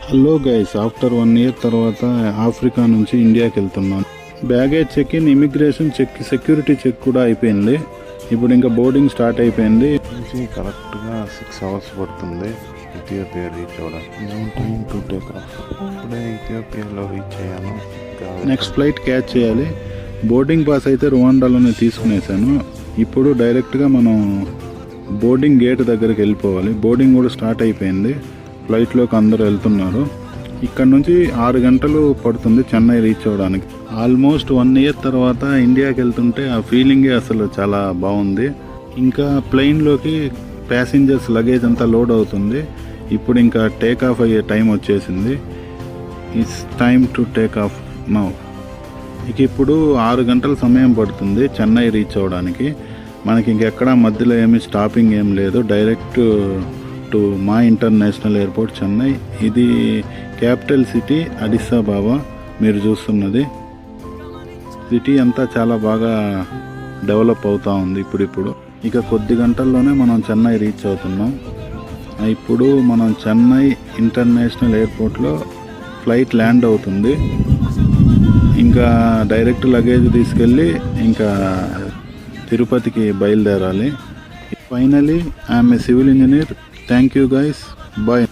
Hello guys, after 1 year తర్వాత Africa నుంచి ఇండియాకి వెళ్తున్నాను. Baggage check in, immigration check, security check కూడా అయిపోయింది. ఇప్పుడు ఇంకా బోర్డింగ్ స్టార్ట్ అయిపోయింది. కరెక్ట్గా 6 hours పడుతుంది ఇథియోపియా రీచ్ అవ్వడానికి. ఇప్పుడే ఇథియోపియాలో రీచ్ అయ్యాను. నెక్స్ట్ ఫ్లైట్ క్యాచ్ చేయాలి. బోర్డింగ్ పాస్ అయితే రువాండాలోనే తీసుకునేసాను. ఇప్పుడు డైరెక్ట్గా మనం బోర్డింగ్ గేట్ దగ్గరికి వెళ్ళిపోవాలి. బోర్డింగ్ కూడా స్టార్ట్ అయిపోయింది. ఫ్లైట్లోకి అందరూ వెళ్తున్నారు. ఇక్కడ నుంచి 6 గంటలు పడుతుంది చెన్నై రీచ్ అవ్వడానికి. ఆల్మోస్ట్ 1 year తర్వాత ఇండియాకి వెళ్తుంటే ఆ ఫీలింగే అసలు చాలా బాగుంది. ఇంకా ప్లెయిన్లోకి ప్యాసింజర్స్ లగేజ్ అంతా లోడ్ అవుతుంది. ఇప్పుడు ఇంకా టేక్ ఆఫ్ అయ్యే టైం వచ్చేసింది. It's time to take off now. ఇక ఇప్పుడు 6 గంటల సమయం పడుతుంది చెన్నై రీచ్ అవ్వడానికి. మనకి ఇంకెక్కడ మధ్యలో ఏమి స్టాపింగ్ ఏం లేదు. డైరెక్ట్ టు మా ఇంటర్నేషనల్ ఎయిర్పోర్ట్ చెన్నై. ఇది క్యాపిటల్ సిటీ అడిస్ అబాబా. మీరు చూస్తున్నది సిటీ అంతా చాలా బాగా డెవలప్ అవుతూ ఉంది ఇప్పుడిప్పుడు. ఇక కొద్ది గంటల్లోనే మనం చెన్నై రీచ్ అవుతున్నాం. ఇప్పుడు మనం చెన్నై ఇంటర్నేషనల్ ఎయిర్పోర్ట్లో ఫ్లైట్ ల్యాండ్ అవుతుంది. ఇంకా డైరెక్ట్ లగేజ్ తీసుకెళ్ళి ఇంకా తిరుపతికి బయలుదేరాలి. Finally I'm a civil engineer. Thank you guys. Bye.